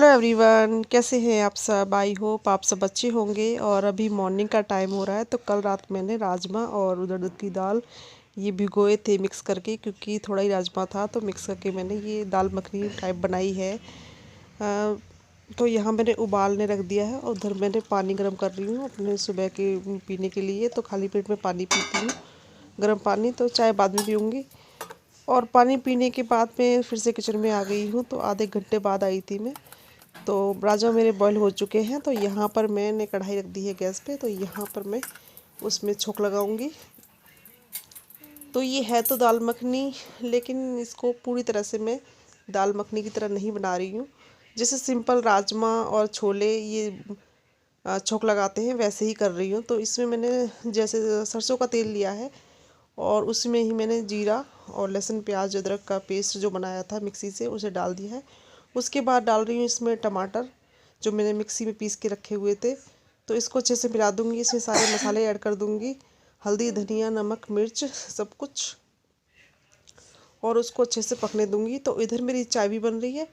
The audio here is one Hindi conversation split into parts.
एवरीवन, कैसे हैं आप सब। आई होप आप सब अच्छे होंगे। और अभी मॉर्निंग का टाइम हो रहा है। तो कल रात मैंने राजमा और उड़द की दाल ये भिगोए थे मिक्स करके, क्योंकि थोड़ा ही राजमा था तो मिक्स करके मैंने ये दाल मखनी टाइप बनाई है। तो यहाँ मैंने उबालने रख दिया है और उधर मैंने पानी गर्म कर रही हूँ अपने सुबह के पीने के लिए। तो खाली पेट में पानी पीती हूँ, गर्म पानी। तो चाय बाद में पीऊँगी। और पानी पीने के बाद में फिर से किचन में आ गई हूँ। तो आधे घंटे बाद आई थी मैं। तो राजमा मेरे बॉईल हो चुके हैं। तो यहाँ पर मैंने कढ़ाई रख दी है गैस पे। तो यहाँ पर मैं उसमें छोंक लगाऊंगी। तो ये है तो दाल मखनी, लेकिन इसको पूरी तरह से मैं दाल मखनी की तरह नहीं बना रही हूँ। जैसे सिंपल राजमा और छोले ये छोंक लगाते हैं वैसे ही कर रही हूँ। तो इसमें मैंने जैसे सरसों का तेल लिया है और उसमें ही मैंने जीरा और लहसुन प्याज अदरक का पेस्ट जो बनाया था मिक्सी से उसे डाल दिया है। उसके बाद डाल रही हूँ इसमें टमाटर जो मैंने मिक्सी में पीस के रखे हुए थे। तो इसको अच्छे से मिला दूँगी। इसमें सारे मसाले ऐड कर दूँगी, हल्दी धनिया नमक मिर्च सब कुछ, और उसको अच्छे से पकने दूँगी। तो इधर मेरी चाय भी बन रही है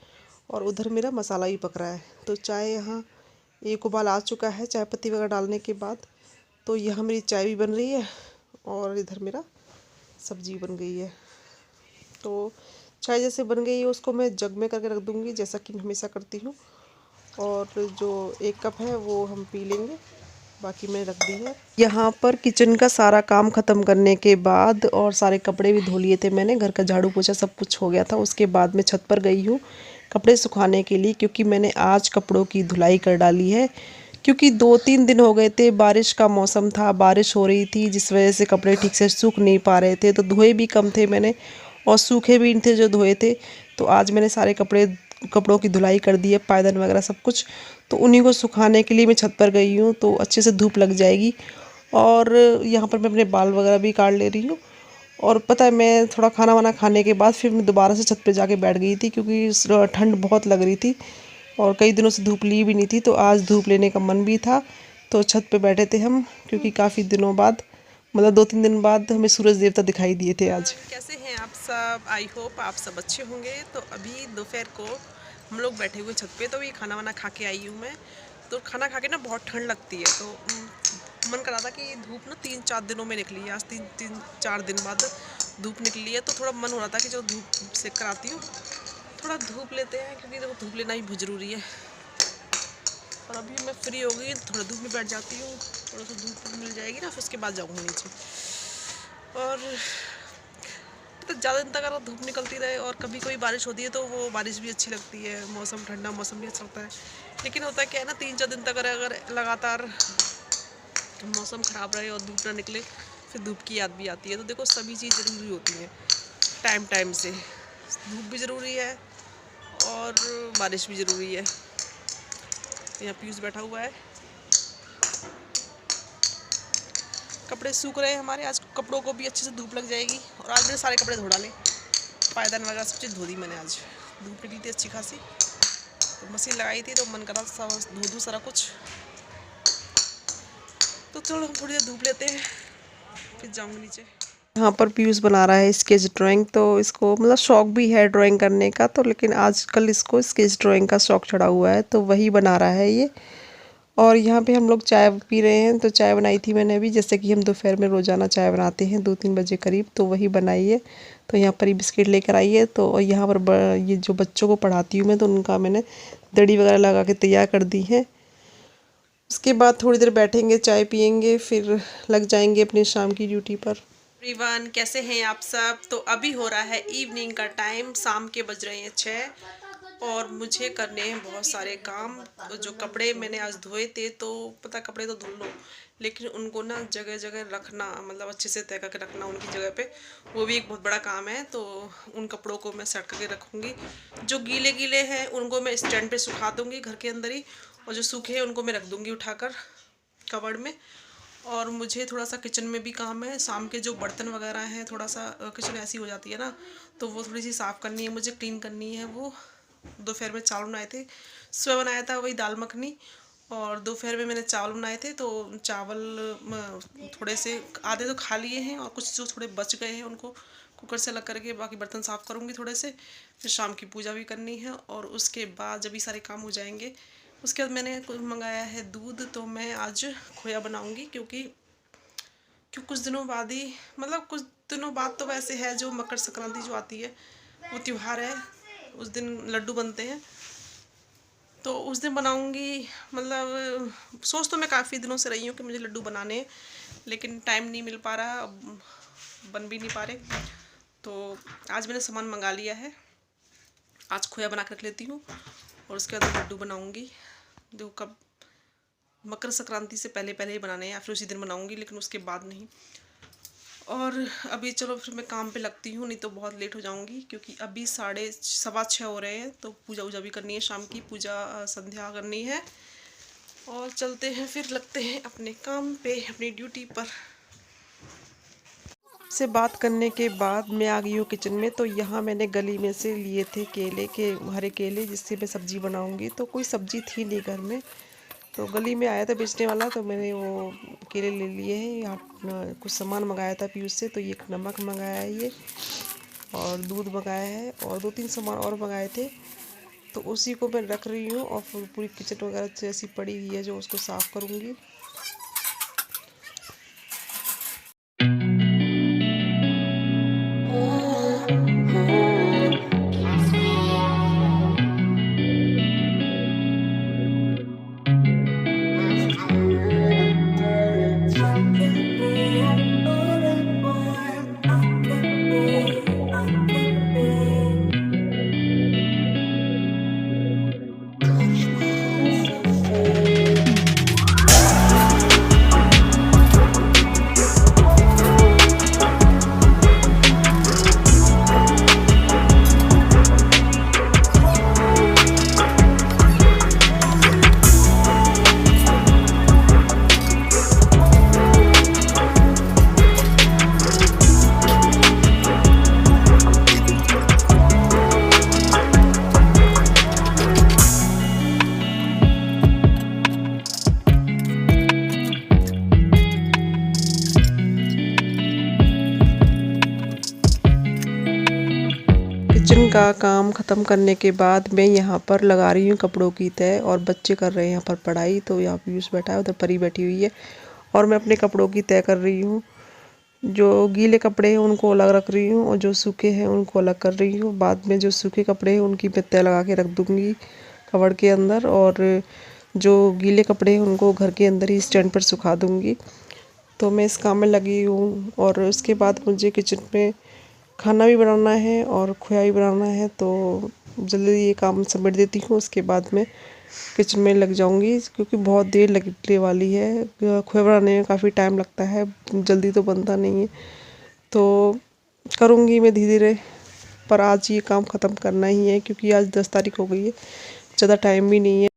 और उधर मेरा मसाला भी पक रहा है। तो चाय यहाँ एक उबाल आ चुका है चाय पत्ती वगैरह डालने के बाद। तो यहाँ मेरी चाय भी बन रही है और इधर मेरा सब्जी बन गई है। तो चाय जैसे बन गई है उसको मैं जग में करके रख दूँगी, जैसा कि मैं हमेशा करती हूँ। और जो 1 कप है वो हम पी लेंगे, बाकी मैंने रख दी है। यहाँ पर किचन का सारा काम ख़त्म करने के बाद और सारे कपड़े भी धो लिए थे मैंने, घर का झाड़ू पोछा सब कुछ हो गया था। उसके बाद मैं छत पर गई हूँ कपड़े सुखाने के लिए, क्योंकि मैंने आज कपड़ों की धुलाई कर डाली है। क्योंकि 2-3 दिन हो गए थे, बारिश का मौसम था, बारिश हो रही थी, जिस वजह से कपड़े ठीक से सूख नहीं पा रहे थे। तो धोए भी कम थे मैंने और सूखे भी नहीं थे जो धोए थे। तो आज मैंने सारे कपड़ों की धुलाई कर दी है, पायदान वगैरह सब कुछ। तो उन्हीं को सुखाने के लिए मैं छत पर गई हूँ, तो अच्छे से धूप लग जाएगी। और यहाँ पर मैं अपने बाल वगैरह भी काट ले रही हूँ। और पता है, मैं थोड़ा खाना वाना खाने के बाद फिर मैं दोबारा से छत पे जाके बैठ गई थी, क्योंकि ठंड बहुत लग रही थी और कई दिनों से धूप ली भी नहीं थी। तो आज धूप लेने का मन भी था, तो छत पे बैठे थे हम, क्योंकि काफ़ी दिनों बाद, मतलब 2-3 दिन बाद हमें सूरज देवता दिखाई दिए थे आज। कैसे हैं आप सब। आई होप आप सब अच्छे होंगे। तो अभी दोपहर को हम लोग बैठे हुए छत पे। तो ये खाना वाना खा के आई हूँ मैं। तो खाना खा के ना बहुत ठंड लगती है। तो मन कर रहा था कि धूप ना 3-4 दिनों में निकली है। आज 3-4 दिन बाद धूप निकली है। तो थोड़ा मन हो रहा था कि जो धूप सेक कर आती हूँ, थोड़ा धूप लेते हैं, क्योंकि देखो धूप लेना ही बहुत ज़रूरी है। और अभी मैं फ्री हो गई, थोड़ा धूप में बैठ जाती हूँ, थोड़ा सा धूप मिल जाएगी ना, फिर उसके बाद जाऊँगी नीचे। और तो ज़्यादा दिन तक अगर धूप निकलती रहे और कभी कोई बारिश होती है तो वो बारिश भी अच्छी लगती है, मौसम ठंडा मौसम भी अच्छा लगता है। लेकिन होता क्या है ना, 3-4 दिन तक अगर लगातार मौसम ख़राब रहे और धूप ना निकले, फिर धूप की याद भी आती है। तो देखो सभी चीज़ ज़रूरी होती है टाइम टाइम से। धूप भी ज़रूरी है और बारिश भी ज़रूरी है। यहाँ पीयूष बैठा हुआ है, कपड़े सूख रहे हैं हमारे। आज कपड़ों को भी अच्छे से धूप लग जाएगी। और आज मैंने सारे कपड़े धो डाले, पायदान वगैरह सब चीज़ धो दी मैंने। आज धूप निकली थी अच्छी खासी, तो मशीन लगाई थी, तो मन करा सब धो दूँ सारा कुछ। तो चलो हम थोड़ी देर धूप लेते हैं, फिर जाऊँगी नीचे। यहाँ पर पीयूष बना रहा है स्केच ड्राइंग। तो इसको मतलब शौक भी है ड्राइंग करने का, तो लेकिन आजकल इसको स्केच ड्राइंग का शौक चढ़ा हुआ है, तो वही बना रहा है ये। और यहाँ पे हम लोग चाय पी रहे हैं। तो चाय बनाई थी मैंने अभी, जैसे कि हम दोपहर में रोज़ाना चाय बनाते हैं 2-3 बजे करीब, तो वही बनाई है। तो यहाँ पर ही बिस्किट लेकर आई है। तो यहाँ पर ये जो बच्चों को पढ़ाती हूँ मैं, तो उनका मैंने दड़ी वगैरह लगा के तैयार कर दी है। उसके बाद थोड़ी देर बैठेंगे, चाय पियेंगे, फिर लग जाएंगे अपनी शाम की ड्यूटी पर। एवरीवन, कैसे हैं आप सब। तो अभी हो रहा है इवनिंग का टाइम, शाम के बज रहे हैं 6 और मुझे करने हैं बहुत सारे काम। जो कपड़े मैंने आज धोए थे, तो पता कपड़े तो धुल लो, लेकिन उनको ना जगह जगह रखना, मतलब अच्छे से तय करके रखना उनकी जगह पे, वो भी एक बहुत बड़ा काम है। तो उन कपड़ों को मैं सेट करके रखूँगी। जो गीले गीले हैं उनको मैं स्टैंड पे सुखा दूँगी घर के अंदर ही, और जो सूखे हैं उनको मैं रख दूँगी उठाकर कबर्ड में। और मुझे थोड़ा सा किचन में भी काम है। शाम के जो बर्तन वगैरह हैं, थोड़ा सा किचन ऐसी हो जाती है ना, तो वो थोड़ी सी साफ़ करनी है मुझे, क्लीन करनी है वो। दोपहर में चावल बनाए थे, सुबह बनाया था वही दाल मखनी, और दोपहर में मैंने चावल बनाए थे। तो चावल थोड़े से आधे तो खा लिए हैं और कुछ जो थोड़े बच गए हैं उनको कुकर से अलग करके बाकी बर्तन साफ़ करूँगी थोड़े से, फिर शाम की पूजा भी करनी है। और उसके बाद जब ये सारे काम हो जाएंगे, उसके बाद मैंने मंगाया है दूध, तो मैं आज खोया बनाऊँगी, क्योंकि कुछ दिनों बाद ही, मतलब कुछ दिनों बाद तो वैसे है, जो मकर संक्रांति जो आती है वो त्यौहार है, उस दिन लड्डू बनते हैं, तो उस दिन बनाऊंगी। मतलब सोच तो मैं काफ़ी दिनों से रही हूँ कि मुझे लड्डू बनाने हैं, लेकिन टाइम नहीं मिल पा रहा, अब बन भी नहीं पा रहे। तो आज मैंने सामान मंगा लिया है, आज खोया बना कर रख लेती हूँ और उसके बाद लड्डू बनाऊंगी। देखो कब, मकर संक्रांति से पहले पहले ही बनाने हैं, या फिर उसी दिन बनाऊंगी, लेकिन उसके बाद नहीं। और अभी चलो फिर मैं काम पे लगती हूँ, नहीं तो बहुत लेट हो जाऊँगी, क्योंकि अभी 6:15 हो रहे हैं। तो पूजा वूजा भी करनी है, शाम की पूजा संध्या करनी है। और चलते हैं फिर, लगते हैं अपने काम पे, अपनी ड्यूटी पर। से बात करने के बाद मैं आ गई हूँ किचन में। तो यहाँ मैंने गली में से लिए थे केले के, हरे केले, जिससे मैं सब्ज़ी बनाऊँगी। तो कोई सब्ज़ी थी नहीं घर में, तो गली में आया था बेचने वाला, तो मैंने वो केले ले लिए हैं। यहाँ कुछ सामान मंगाया था पीयूष से, तो ये नमक मंगाया है ये, और दूध मंगाया है, और 2-3 सामान और मंगाए थे। तो उसी को मैं रख रही हूँ, और फिर पूरी किचन वगैरह जैसी पड़ी हुई है जो, उसको साफ़ करूँगी। किचन का काम ख़त्म करने के बाद मैं यहाँ पर लगा रही हूँ कपड़ों की तह, और बच्चे कर रहे हैं यहाँ पर पढ़ाई। तो यहाँ पीयूष बैठा है, उधर परी बैठी हुई है, और मैं अपने कपड़ों की तह कर रही हूँ। जो गीले कपड़े हैं उनको अलग रख रही हूँ, और जो सूखे हैं उनको अलग कर रही हूँ। बाद में जो सूखे कपड़े हैं उनकी मैं तह लगा के रख दूँगी कबर्ड के अंदर, और जो गीले कपड़े हैं उनको घर के अंदर ही स्टैंड पर सुखा दूँगी। तो मैं इस काम में लगी हूँ। और उसके बाद मुझे किचन में खाना भी बनाना है और खोया भी बनाना है, तो जल्दी ये काम समेट देती हूँ। उसके बाद मैं किचन में लग जाऊँगी, क्योंकि बहुत देर लगने वाली है। खोया बनाने में काफ़ी टाइम लगता है, जल्दी तो बनता नहीं है, तो करूँगी मैं धीरे धीरे। पर आज ये काम ख़त्म करना ही है, क्योंकि आज 10 तारीख हो गई है, ज़्यादा टाइम भी नहीं है।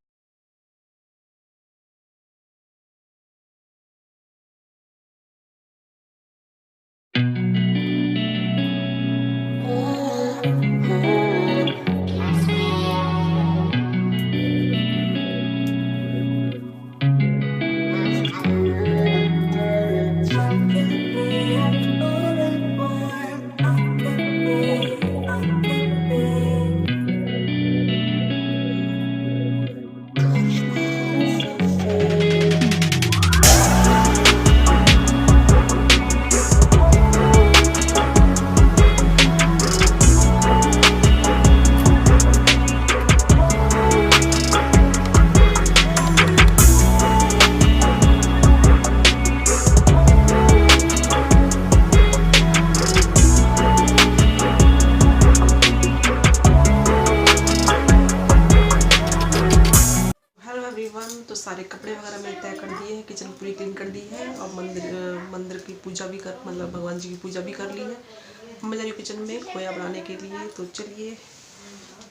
तो सारे कपड़े वगैरह मैंने तय कर दिए हैं, किचन पूरी क्लीन कर दी है, और मंदिर की पूजा भी कर, मतलब भगवान जी की पूजा भी कर ली है। मैं जा रही हूँ किचन में खोया बनाने के लिए। तो चलिए,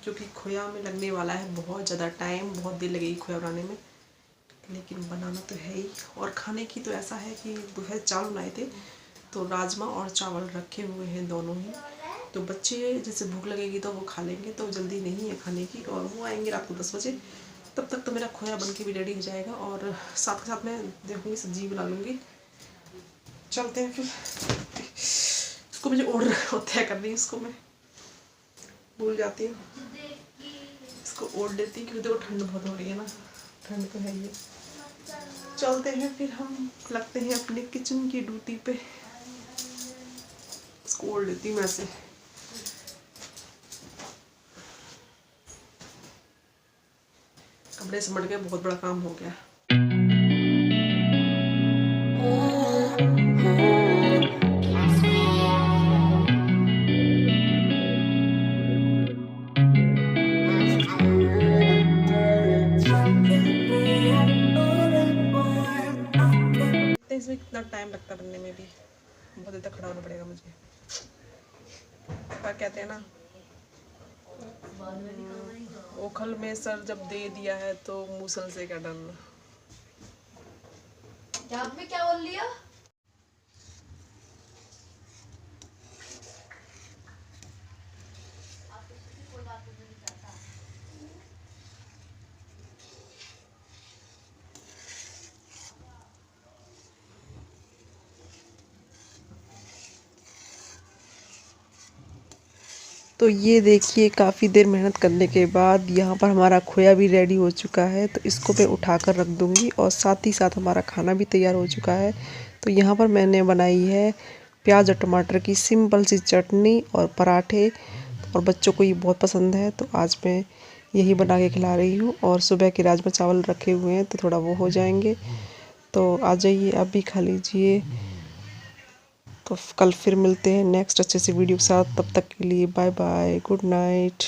क्योंकि खोया में लगने वाला है बहुत ज़्यादा टाइम, बहुत देर लगेगी खोया बनाने में, लेकिन बनाना तो है ही। और खाने की तो ऐसा है कि दोपहर चावल बनाए थे, तो राजमा और चावल रखे हुए हैं दोनों ही। तो बच्चे जैसे भूख लगेगी तो वो खा लेंगे, तो जल्दी नहीं है खाने की, और वो आएंगे रात को 10 बजे। तब तक तो मेरा खोया बन के भी रेडी हो जाएगा, और साथ के साथ मैं देखूँगी सब्जी बना लूँगी। चलते हैं फिर। इसको मुझे ओढ़ होता है करनी, इसको मैं भूल जाती हूँ, इसको ओढ़ लेती क्योंकि देखो ठंड बहुत हो रही है ना, ठंड तो है ही। चलते हैं फिर हम लगते हैं अपने किचन की ड्यूटी पे। इसको ओढ़ लेती हूँ ऐसे। कपड़े सिमट गए, बहुत बड़ा काम हो गया। इसमें कितना टाइम लगता है बनने में भी, बहुत देर तक खड़ा होना पड़ेगा मुझे। पर कहते हैं ना, ओखल में सर जब दे दिया है तो मूसल से क्या डरना। में क्या बोल लिया? तो ये देखिए काफ़ी देर मेहनत करने के बाद यहाँ पर हमारा खोया भी रेडी हो चुका है। तो इसको मैं उठा कर रख दूँगी और साथ ही साथ हमारा खाना भी तैयार हो चुका है। तो यहाँ पर मैंने बनाई है प्याज और टमाटर की सिंपल सी चटनी और पराठे, और बच्चों को ये बहुत पसंद है। तो आज मैं यही बना के खिला रही हूँ। और सुबह के राजमा चावल रखे हुए हैं तो थोड़ा वो हो जाएंगे। तो आ जाइए, आप भी खा लीजिए। तो कल फिर मिलते हैं नेक्स्ट अच्छे से वीडियो के साथ। तब तक के लिए बाय बाय, गुड नाइट।